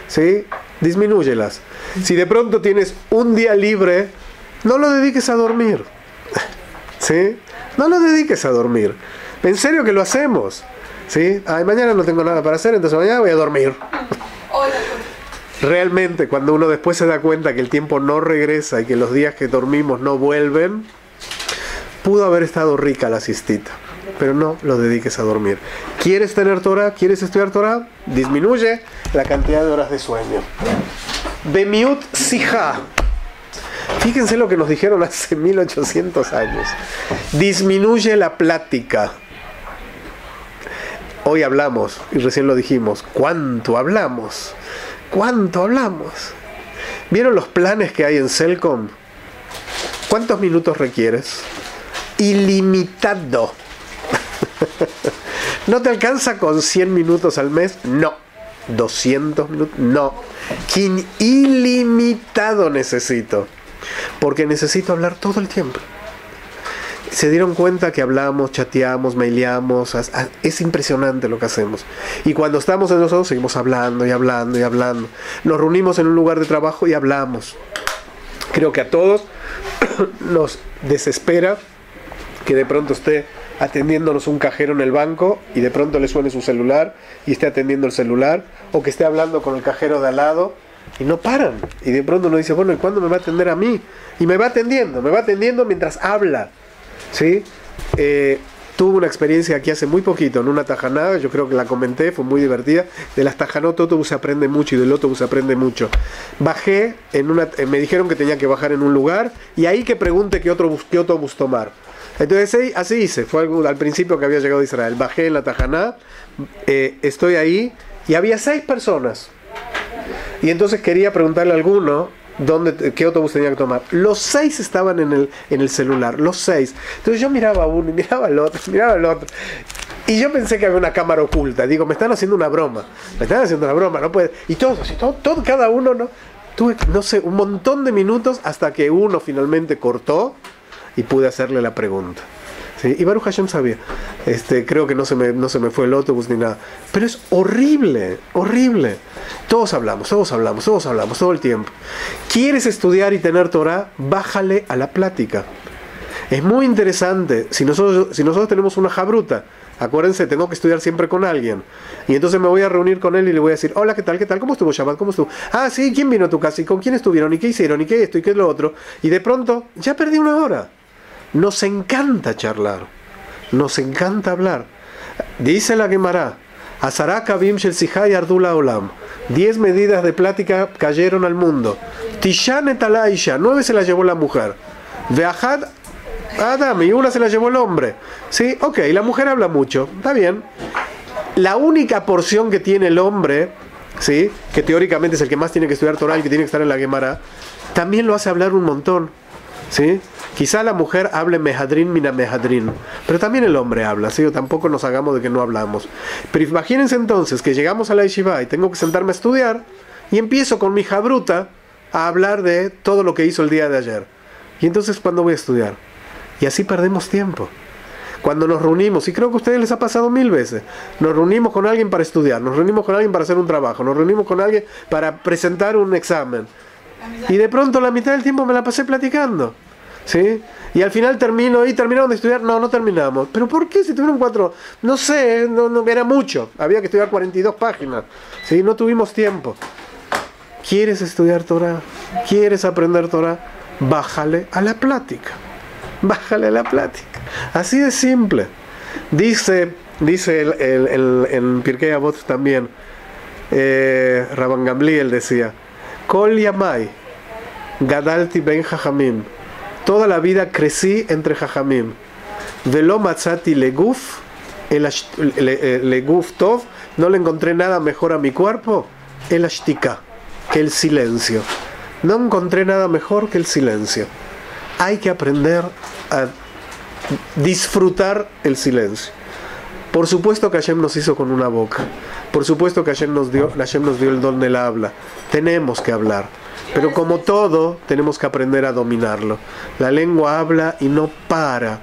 ¿sí? Disminúyelas. Si de pronto tienes un día libre, no lo dediques a dormir. ¿Sí? No lo dediques a dormir. En serio que lo hacemos. ¿Sí? Ay, mañana no tengo nada para hacer, entonces mañana voy a dormir. Realmente, cuando uno después se da cuenta que el tiempo no regresa y que los días que dormimos no vuelven, pudo haber estado rica la siestita. Pero no lo dediques a dormir. ¿Quieres tener Torah? ¿Quieres estudiar Torah? Disminuye la cantidad de horas de sueño. Bemiut Sijá. Fíjense lo que nos dijeron hace 1800 años. Disminuye la plática. Hoy hablamos, y recién lo dijimos. ¿Cuánto hablamos? ¿Cuánto hablamos? ¿Vieron los planes que hay en Cellcom? ¿Cuántos minutos requieres? Ilimitado. ¿No te alcanza con 100 minutos al mes? No. 200 minutos, no. Ilimitado necesito, porque necesito hablar todo el tiempo. se dieron cuenta que hablamos, chateamos, maileamos, es impresionante lo que hacemos. Y cuando estamos en nosotros seguimos hablando y hablando y hablando. Nos reunimos en un lugar de trabajo y hablamos. Creo que a todos nos desespera que de pronto esté atendiéndonos un cajero en el banco y de pronto le suene su celular y esté atendiendo el celular, o que esté hablando con el cajero de al lado y no paran. Y de pronto uno dice, bueno, ¿y cuándo me va a atender a mí? Y me va atendiendo mientras habla. ¿Sí? Tuve una experiencia aquí hace muy poquito en una tajanada, yo creo que la comenté, fue muy divertida. De las tajanot autobús se aprende mucho y del autobús se aprende mucho. Bajé me dijeron que tenía que bajar en un lugar y ahí que pregunte qué autobús tomar. Entonces así hice, fue algo al principio que había llegado a Israel. Bajé en la tajaná, estoy ahí y había 6 personas. Y entonces quería preguntarle a alguno qué autobús tenía que tomar. Los 6 estaban en el celular, los 6. Entonces yo miraba a uno y miraba al otro, y yo pensé que había una cámara oculta. Digo, me están haciendo una broma, no puede. Y todos así, todo, cada uno, ¿no? Tuve, no sé, un montón de minutos hasta que uno finalmente cortó y pude hacerle la pregunta. ¿Sí? Y Baruch Hashem sabía. Creo que no se me fue el autobús ni nada. Pero es horrible, horrible. Todos hablamos todo el tiempo. ¿Quieres estudiar y tener Torah? Bájale a la plática. Es muy interesante. Si nosotros tenemos una jabruta, acuérdense, tengo que estudiar siempre con alguien. Y entonces me voy a reunir con él y le voy a decir, hola, ¿qué tal? ¿Cómo estuvo Shabbat? ¿Cómo estuvo? Ah, sí, ¿quién vino a tu casa? ¿Y con quién estuvieron? ¿Y qué hicieron? ¿Y qué esto? ¿Y qué lo otro? Y de pronto, ya perdí una hora. Nos encanta charlar, nos encanta hablar. Dice la Gemara, Asara Kavim Shel Sijá Yardula Olam. 10 medidas de plática cayeron al mundo. Tishan et Alaisha, 9 se las llevó la mujer. Veahad Adam, y 1 se la llevó el hombre. ¿Sí? Ok, la mujer habla mucho, está bien. La única porción que tiene el hombre, ¿sí? Que teóricamente es el que más tiene que estudiar Torah y que tiene que estar en la Gemara, también lo hace hablar un montón. ¿Sí? Quizá la mujer hable mehadrin mina mehadrin, pero también el hombre habla, ¿sí? O tampoco nos hagamos de que no hablamos. Pero imagínense entonces que llegamos a la yeshiva y tengo que sentarme a estudiar y empiezo con mi jabruta a hablar de todo lo que hizo el día de ayer. Y entonces, ¿cuándo voy a estudiar? Y así perdemos tiempo. Cuando nos reunimos, y creo que a ustedes les ha pasado 1000 veces, nos reunimos con alguien para estudiar, nos reunimos con alguien para hacer un trabajo, nos reunimos con alguien para presentar un examen. Y de pronto la mitad del tiempo me la pasé platicando, ¿sí? Y al final terminaron de estudiar. No terminamos. ¿Pero por qué? Si tuvieron 4, no sé, no era mucho. Había que estudiar 42 páginas, ¿sí? No tuvimos tiempo. ¿Quieres estudiar Torah? ¿Quieres aprender Torah? Bájale a la plática. Bájale a la plática. Así de simple. Dice en Pirkei Avot también, Rabban Gamliel decía, Kol Yamai Gadalti Ben Jajamim. Toda la vida crecí entre Jajamim. Velo Matzati Leguf Tov. No le encontré nada mejor a mi cuerpo, el Ashtika, que el silencio. No encontré nada mejor que el silencio. Hay que aprender a disfrutar el silencio. Por supuesto que Hashem nos hizo con una boca. Por supuesto que Hashem nos dio el don del habla. Tenemos que hablar. Pero como todo, tenemos que aprender a dominarlo. La lengua habla y no para.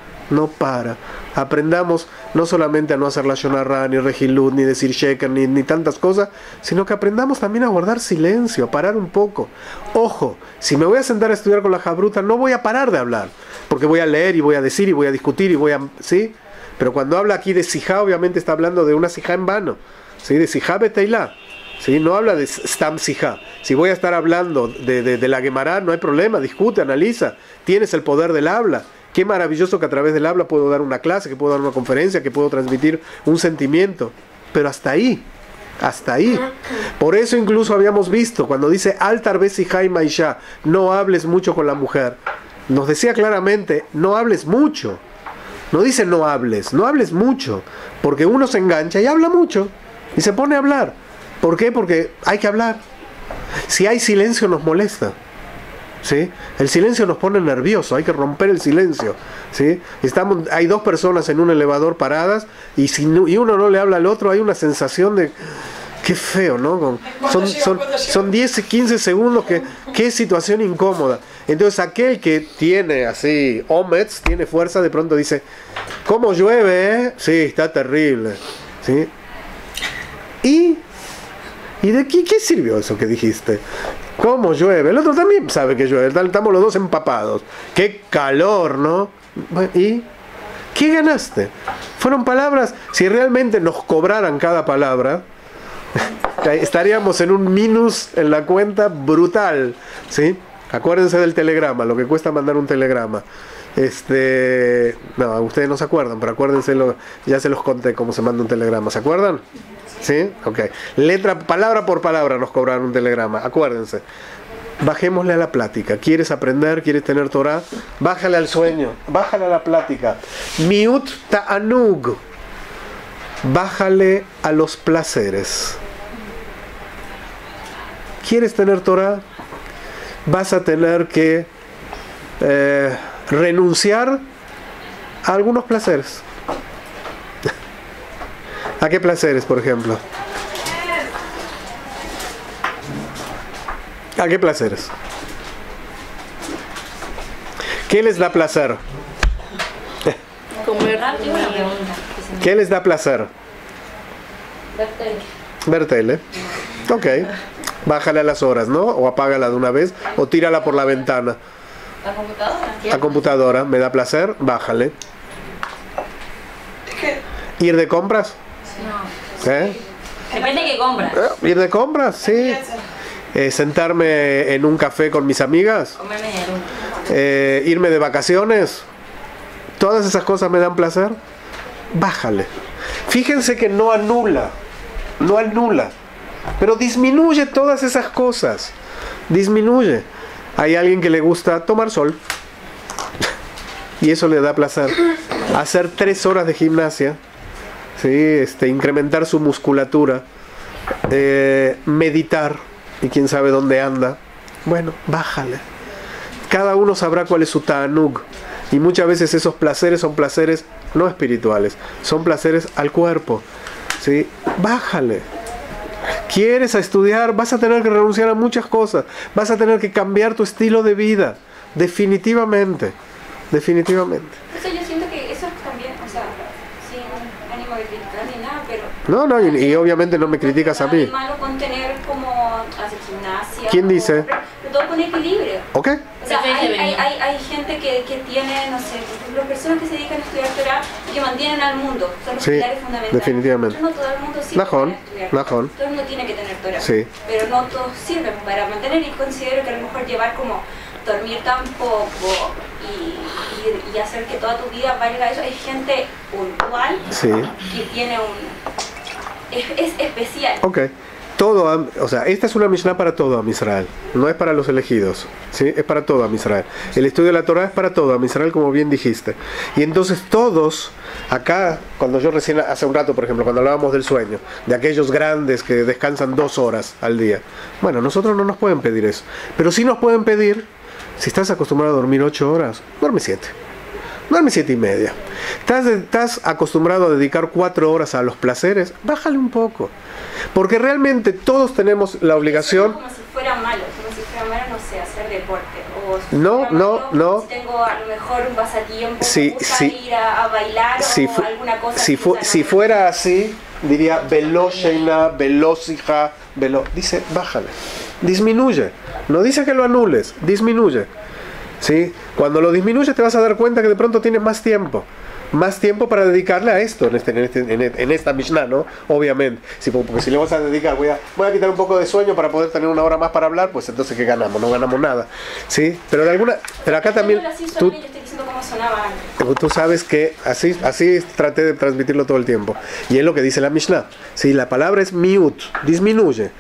Aprendamos no solamente a no hacer la Shonarra, ni Regilut, ni decir Sheker, ni tantas cosas, sino que aprendamos también a guardar silencio, a parar un poco. Ojo, si me voy a sentar a estudiar con la jabruta, no voy a parar de hablar, porque voy a leer y voy a decir y voy a discutir y voy a... ¿sí? Pero cuando habla aquí de Sijá, obviamente está hablando de una Sijá en vano, ¿sí? De Sijá Beteilá, ¿sí? No habla de Stam Sijá. Si voy a estar hablando de la Gemara, no hay problema, discute, analiza, tienes el poder del habla. Qué maravilloso que a través del habla puedo dar una clase, que puedo dar una conferencia, que puedo transmitir un sentimiento, pero hasta ahí. Por eso incluso habíamos visto, cuando dice Altar Besijá y Maisha, no hables mucho con la mujer, nos decía claramente, no hables mucho. No dice no hables mucho, porque uno se engancha y habla mucho, y se pone a hablar. ¿Por qué? Porque hay que hablar. Si hay silencio nos molesta, ¿sí? El silencio nos pone nervioso, hay que romper el silencio, ¿sí? Hay 2 personas en un elevador paradas y uno no le habla al otro, hay una sensación de Qué feo, ¿no? Son 10, 15 segundos, qué situación incómoda. Entonces aquel que tiene así, omets, tiene fuerza, de pronto dice, ¿cómo llueve, eh? Sí, está terrible. ¿Sí? ¿Y de qué sirvió eso que dijiste? ¿Cómo llueve? El otro también sabe que llueve, estamos los dos empapados. ¡Qué calor!, ¿no? ¿Y qué ganaste? Fueron palabras, si realmente nos cobraran cada palabra, estaríamos en un minus en la cuenta brutal, ¿sí? Acuérdense del telegrama, lo que cuesta mandar un telegrama. No, ustedes no se acuerdan, pero acuérdense, ya se los conté cómo se manda un telegrama. ¿Se acuerdan? ¿Sí? Ok. Palabra por palabra nos cobraron un telegrama. Acuérdense. Bajémosle a la plática. ¿Quieres aprender? ¿Quieres tener Torah? Bájale al sueño. Bájale a la plática. Miut ta'anug. Bájale a los placeres. ¿Quieres tener Torah? Vas a tener que renunciar a algunos placeres. ¿A qué placeres, por ejemplo? ¿A qué placeres? ¿Qué les da placer? Comer. ¿Qué les da placer? Ver tele. Ok. Bájale a las horas, ¿no? O apágala de una vez, o tírala por la ventana. ¿La computadora? La computadora, ¿me da placer? Bájale. ¿Ir de compras? No. ¿Eh? Depende de qué compras. ¿Ir de compras? Sí. ¿Sentarme en un café con mis amigas? Comerme de uno. ¿Irme de vacaciones? ¿Todas esas cosas me dan placer? Bájale. Fíjense que no anula, pero disminuye todas esas cosas. Disminuye. Hay alguien que le gusta tomar sol y eso le da placer. Hacer 3 horas de gimnasia, ¿sí? Incrementar su musculatura, meditar, y quién sabe dónde anda. Bueno, bájale. Cada uno sabrá cuál es su ta'anug. Y muchas veces esos placeres son placeres no espirituales, son placeres al cuerpo, ¿sí? Bájale. ¿Quieres estudiar? Vas a tener que renunciar a muchas cosas. Vas a tener que cambiar tu estilo de vida. Definitivamente. Definitivamente. Eso yo siento que eso también, o sea, sin ánimo de criticar ni nada, pero... No, y obviamente no me criticas a mí. Es malo con tener como hacer gimnasia. ¿Quién dice? Pero todo con equilibrio. ¿Ok? O sea, hay gente que tiene, no sé, las personas que se dedican a estudiar Torah y que mantienen al mundo, son los Sí, pilares fundamentales. definitivamente. Pero no todo el mundo sí Najón, puede estudiar. najón. Todo el mundo tiene que tener Torah. Sí. Pero no todos sirven para mantener, y considero que a lo mejor llevar como dormir tan poco y hacer que toda tu vida valga eso. Hay gente puntual Sí. que tiene es especial. Ok. Todo, o sea, esta es una Mishnah para todo Am Israel, no es para los elegidos, ¿sí? Es para todo Am Israel. El estudio de la Torah es para todo Am Israel, como bien dijiste. Y entonces todos, acá, cuando yo recién, hace un rato, por ejemplo, cuando hablábamos del sueño, de aquellos grandes que descansan 2 horas al día, bueno, nosotros no nos pueden pedir eso, pero sí nos pueden pedir, si estás acostumbrado a dormir 8 horas, duerme 7. Duerme 7:30. ¿Estás acostumbrado a dedicar 4 horas a los placeres? Bájale un poco. Porque realmente todos tenemos la obligación. Como si fuera malo, no sé, hacer deporte. O si No, fuera no, malo, no. Si tengo a lo mejor un pasatiempo, Sí, me gusta sí. ir a bailar o alguna cosa. Si fuera así, diría velo sheina, velo sija, velo. Dice, bájale. Disminuye. No dice que lo anules, disminuye. ¿Sí? Cuando lo disminuyes te vas a dar cuenta que de pronto tienes más tiempo para dedicarle a esto en esta Mishnah, ¿no? Obviamente, porque si le vas a dedicar, voy a quitar un poco de sueño para poder tener 1 hora más para hablar, pues entonces ¿qué ganamos? No ganamos nada, ¿sí? Pero acá también yo estoy diciendo cómo sonaba antes. tú sabes que así traté de transmitirlo todo el tiempo, y es lo que dice la Mishnah, ¿sí? La palabra es miut, disminuye.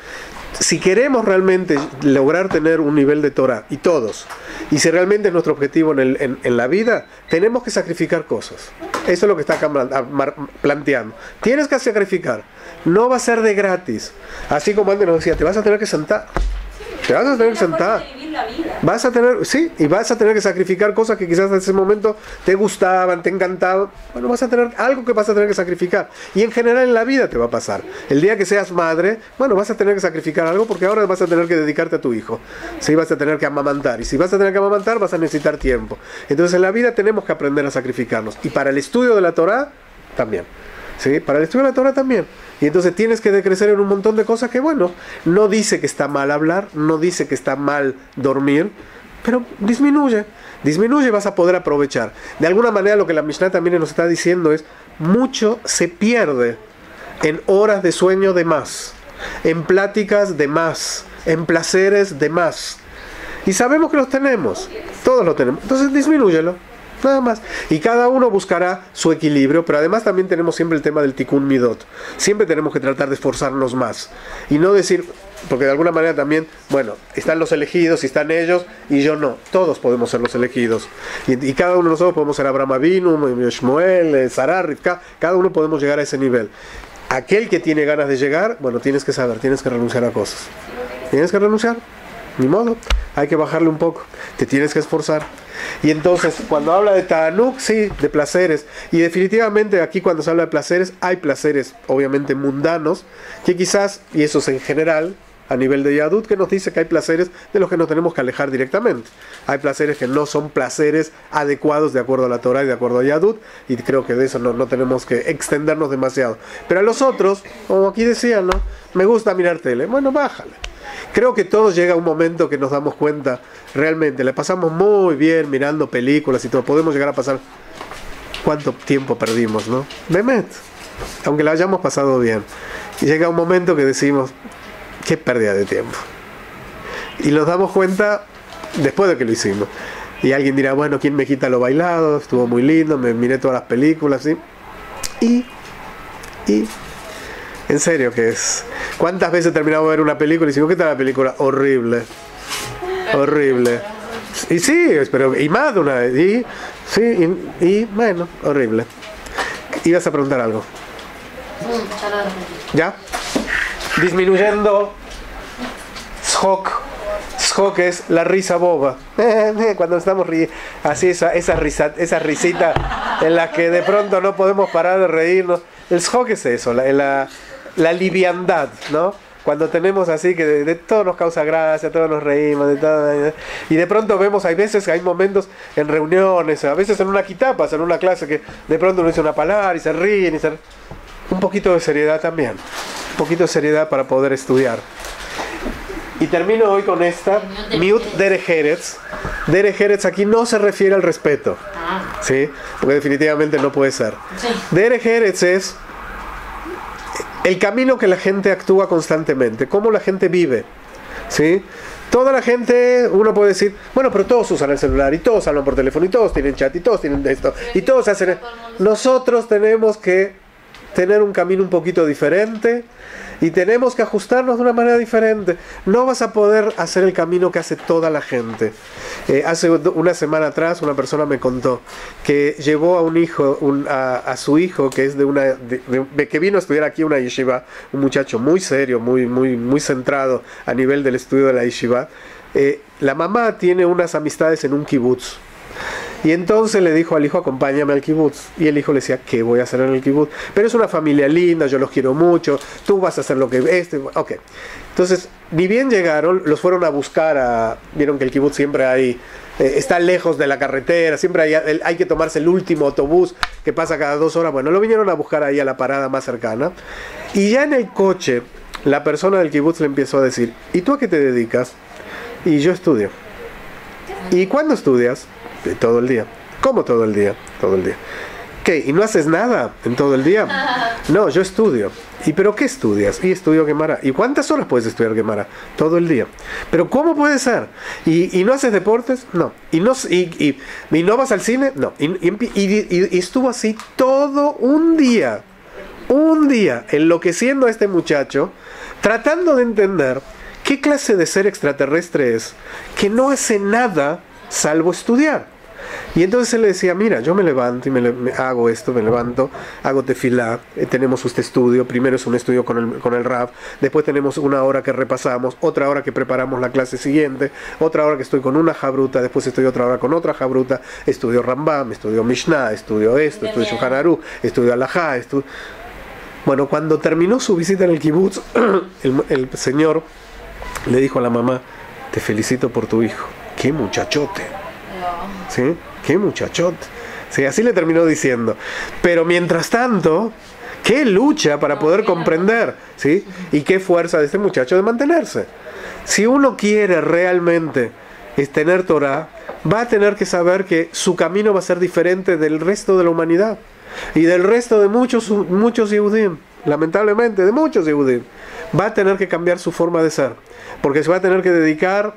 Si queremos realmente lograr tener un nivel de Torah, y todos, y si realmente es nuestro objetivo en la vida, tenemos que sacrificar cosas. Eso es lo que está acá planteando. Tienes que sacrificar. No va a ser de gratis. Así como antes nos decía, te vas a tener que sentar. Te vas a tener que sentar. vida. Vas a tener, sí, y vas a tener que sacrificar cosas que quizás en ese momento te gustaban, te encantaban. Bueno, vas a tener algo que vas a tener que sacrificar. Y en general en la vida te va a pasar. El día que seas madre, bueno, vas a tener que sacrificar algo porque ahora vas a tener que dedicarte a tu hijo. Sí, vas a tener que amamantar. Y si vas a tener que amamantar, vas a necesitar tiempo. Entonces en la vida tenemos que aprender a sacrificarnos. Y para el estudio de la Torá, también. ¿Sí? Para el estudio de la Torá también. Y entonces tienes que decrecer en un montón de cosas que, bueno, no dice que está mal hablar, no dice que está mal dormir, pero disminuye y vas a poder aprovechar. De alguna manera lo que la Mishnah también nos está diciendo es, mucho se pierde en horas de sueño de más, en pláticas de más, en placeres de más. Y sabemos que los tenemos, todos los tenemos, entonces disminúyelo. Nada más. Y cada uno buscará su equilibrio, pero además también tenemos siempre el tema del tikkun midot. Siempre tenemos que tratar de esforzarnos más. Y no decir, porque de alguna manera también, bueno, están los elegidos y están ellos y yo no. Todos podemos ser los elegidos. Y cada uno de nosotros podemos ser Abraham Avinu, Shmuel, Sarah, Rivka. Cada uno podemos llegar a ese nivel. Aquel que tiene ganas de llegar, bueno, tienes que saber, tienes que renunciar a cosas. Tienes que renunciar. Ni modo, hay que bajarle un poco, te tienes que esforzar. Y entonces, cuando habla de ta'anuk, sí, de placeres. Y definitivamente aquí cuando se habla de placeres, hay placeres obviamente mundanos, que quizás, y eso es en general, a nivel de Yadut, que nos dice que hay placeres de los que nos tenemos que alejar directamente. Hay placeres que no son placeres adecuados de acuerdo a la Torah y de acuerdo a Yadut, y creo que de eso no tenemos que extendernos demasiado. Pero a los otros, como aquí decían, ¿no? Me gusta mirar tele, bueno, bájale. Creo que todos llega un momento que nos damos cuenta, realmente, le pasamos muy bien mirando películas y todo, podemos llegar a pasar cuánto tiempo perdimos, ¿no? Bemet, aunque la hayamos pasado bien. Y llega un momento que decimos, qué pérdida de tiempo. Y nos damos cuenta después de que lo hicimos. Y alguien dirá, bueno, ¿quién me quita lo bailado? Estuvo muy lindo, me miré todas las películas, ¿sí? Y en serio que es. ¿Cuántas veces terminamos de ver una película y decimos, ¿qué tal la película? Horrible. Horrible. Y sí, pero y más de una vez. Y sí, y bueno, horrible. Ibas a preguntar algo. ¿Ya? Disminuyendo. Shok. Shok es la risa boba. Cuando estamos así, esa risita en la que de pronto no podemos parar de reírnos. El shok es eso, la liviandad, ¿no? Cuando tenemos así que de todo nos causa gracia, todos nos reímos, de todo, y de pronto vemos, hay veces que hay momentos en reuniones, a veces en una quitapas, en una clase que de pronto uno dice una palabra y se ríen, un poquito de seriedad también, un poquito de seriedad para poder estudiar. Y termino hoy con esta, Miut Derech Eretz. Derech Eretz aquí no se refiere al respeto, ¿sí? Porque definitivamente no puede ser. Derech Eretz es el camino que la gente actúa constantemente, cómo la gente vive, ¿sí? Toda la gente, uno puede decir, bueno, pero todos usan el celular, y todos hablan por teléfono, y todos tienen chat, y todos tienen esto, y todos hacen... Nosotros tenemos que tener un camino un poquito diferente, y tenemos que ajustarnos de una manera diferente. No vas a poder hacer el camino que hace toda la gente. Hace una semana atrás una persona me contó que llevó a un hijo, a su hijo que es que vino a estudiar aquí una yeshiva, un muchacho muy serio, muy centrado a nivel del estudio de la yeshiva. La mamá tiene unas amistades en un kibutz. Y entonces le dijo al hijo, acompáñame al kibutz. Y el hijo le decía, ¿qué voy a hacer en el kibutz? Pero es una familia linda, yo los quiero mucho, tú vas a hacer lo que... Ok. Entonces, ni bien llegaron, los fueron a buscar vieron que el kibutz siempre hay... está lejos de la carretera, siempre hay que tomarse el último autobús que pasa cada 2 horas. Bueno, lo vinieron a buscar ahí a la parada más cercana. Y ya en el coche, la persona del kibutz le empezó a decir, ¿y tú a qué te dedicas? Y yo estudio. ¿Y cuándo estudias? Todo el día. ¿Cómo todo el día? Todo el día. ¿Qué? ¿Y no haces nada en todo el día? No, yo estudio. ¿Y pero qué estudias? Y estudio Gemara. ¿Y cuántas horas puedes estudiar Gemara? Todo el día. ¿Pero cómo puede ser? ¿Y no haces deportes? No. ¿Y no vas al cine? No. Y estuvo así todo un día, enloqueciendo a este muchacho, tratando de entender qué clase de ser extraterrestre es, que no hace nada salvo estudiar. Y entonces él le decía, mira, yo me levanto y me hago esto, me levanto, hago tefilá, tenemos este estudio, primero es un estudio con el Rav, después tenemos una hora que repasamos, otra hora que preparamos la clase siguiente, otra hora que estoy con una jabruta, después estoy otra hora con otra jabruta, estudio Rambam, estudio Mishnah, estudio esto, estudio Shulchan Aruch, estudio Halajá, Bueno, cuando terminó su visita en el kibutz, el señor le dijo a la mamá, te felicito por tu hijo, qué muchachote. ¿Sí? Qué muchachote. Sí, así le terminó diciendo. Pero mientras tanto, qué lucha para poder comprender, ¿sí? Y qué fuerza de este muchacho de mantenerse. Si uno quiere realmente tener Torah, va a tener que saber que su camino va a ser diferente del resto de la humanidad y del resto de muchos Yehudim, lamentablemente de muchos Yehudim. Va a tener que cambiar su forma de ser, porque se va a tener que dedicar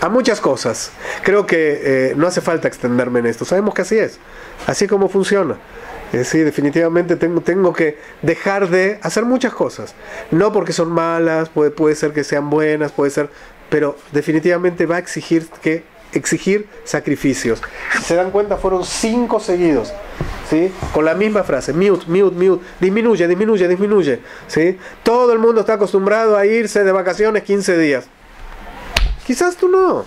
a muchas cosas. Creo que no hace falta extenderme en esto. Sabemos que así es como funciona. Sí, definitivamente tengo que dejar de hacer muchas cosas. No porque son malas, puede ser que sean buenas, pero definitivamente va a exigir sacrificios. Si se dan cuenta, fueron 5 seguidos, ¿sí? Con la misma frase, mute, disminuye, ¿sí? Todo el mundo está acostumbrado a irse de vacaciones 15 días. Quizás tú no.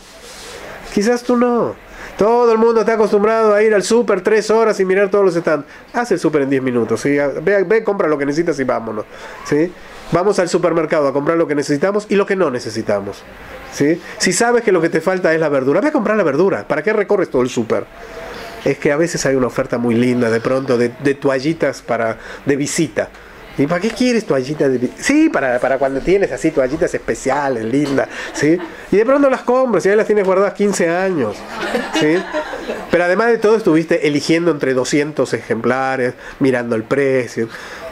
Todo el mundo está acostumbrado a ir al súper 3 horas y mirar todos los stands. Haz el súper en 10 minutos, ¿sí? Ve, compra lo que necesitas y vámonos, ¿sí? Vamos al supermercado a comprar lo que necesitamos y lo que no necesitamos, ¿sí? Si sabes que lo que te falta es la verdura, ve a comprar la verdura. ¿Para qué recorres todo el súper? Es que a veces hay una oferta muy linda de pronto de toallitas de visita. ¿Y para qué quieres toallitas de visita? Sí, para cuando tienes así toallitas especiales, lindas, ¿sí? Y de pronto las compras y ahí las tienes guardadas 15 años, ¿sí? Pero además de todo estuviste eligiendo entre 200 ejemplares, mirando el precio.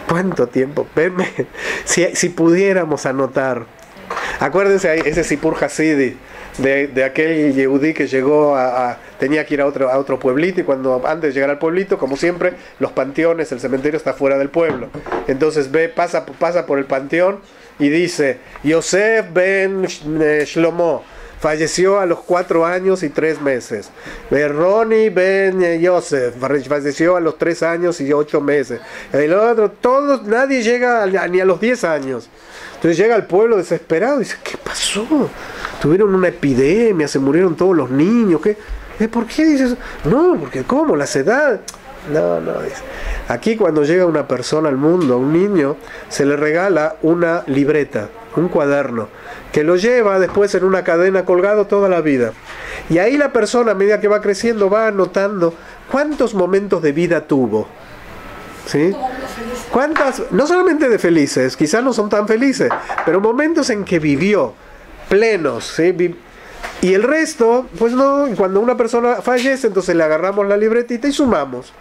¿Cuánto tiempo? Si pudiéramos anotar. Acuérdense ese Sipur Hasidi de aquel Yehudí que llegó tenía que ir a otro pueblito, y antes de llegar al pueblito, como siempre, los panteones, el cementerio está fuera del pueblo. Entonces pasa por el panteón y dice, Yosef ben Shlomo falleció a los 4 años y 3 meses. Ronnie ben Yosef falleció a los 3 años y 8 meses. El otro, nadie llega ni a los 10 años. Entonces llega al pueblo desesperado y dice, ¿qué pasó? Tuvieron una epidemia, se murieron todos los niños. ¿Qué? ¿Por qué dices? No, porque ¿cómo? ¿La edad? No, dice. Aquí cuando llega una persona al mundo, a un niño, se le regala una libreta, un cuaderno, que lo lleva después en una cadena colgado toda la vida. Y ahí la persona, a medida que va creciendo, va anotando cuántos momentos de vida tuvo. ¿Sí? No solamente de felices, quizás no son tan felices, pero momentos en que vivió plenos, ¿sí? Y el resto, pues no. Cuando una persona fallece, entonces le agarramos la libretita y sumamos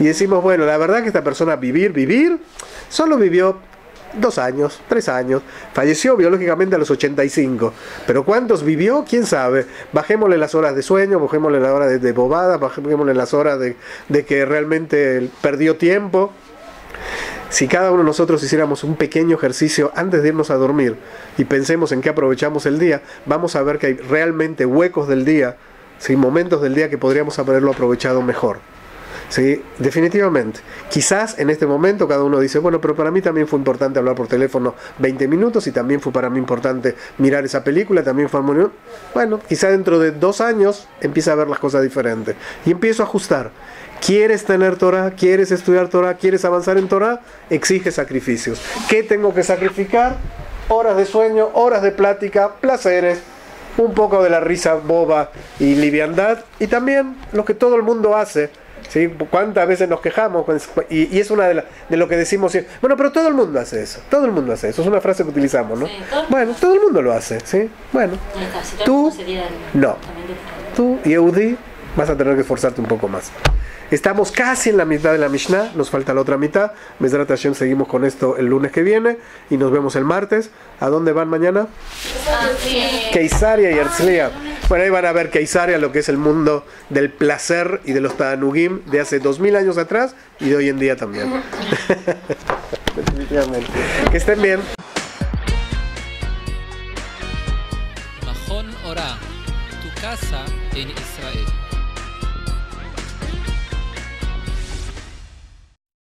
y decimos, bueno, la verdad que esta persona vivir solo vivió 2 años, 3 años, falleció biológicamente a los 85, pero ¿cuántos vivió? ¿Quién sabe? Bajémosle las horas de sueño, bajémosle las horas de bobada, bajémosle las horas de que realmente perdió tiempo. Si cada uno de nosotros hiciéramos un pequeño ejercicio antes de irnos a dormir y pensemos en qué aprovechamos el día, vamos a ver que hay realmente huecos del día, ¿sí? Momentos del día que podríamos haberlo aprovechado mejor. Sí, definitivamente. Quizás en este momento cada uno dice, bueno, pero para mí también fue importante hablar por teléfono 20 minutos y también fue para mí importante mirar esa película, también fue muy... Bueno, quizás dentro de 2 años empieza a ver las cosas diferentes y empiezo a ajustar. ¿Quieres tener Torah? ¿Quieres estudiar Torah? ¿Quieres avanzar en Torah? Exige sacrificios. ¿Qué tengo que sacrificar? Horas de sueño, horas de plática, placeres, un poco de la risa boba y liviandad, y también lo que todo el mundo hace. ¿Sí? ¿Cuántas veces nos quejamos? Y es una de lo que decimos. Bueno, pero todo el mundo hace eso. Todo el mundo hace eso. Es una frase que utilizamos, ¿no? Sí, todo el mundo lo hace. ¿Sí? Bueno, tú, no. Tú, Yehudi, vas a tener que esforzarte un poco más. Estamos casi en la mitad de la Mishnah, nos falta la otra mitad. Bezrat Hashem, seguimos con esto el lunes que viene y nos vemos el martes. ¿A dónde van mañana? Keisaria y Herzliya. Bueno, ahí van a ver Keisaria, lo que es el mundo del placer y de los Ta'anugim de hace 2000 años atrás y de hoy en día también. Definitivamente. Que estén bien. Mahon Ora, tu casa en Israel.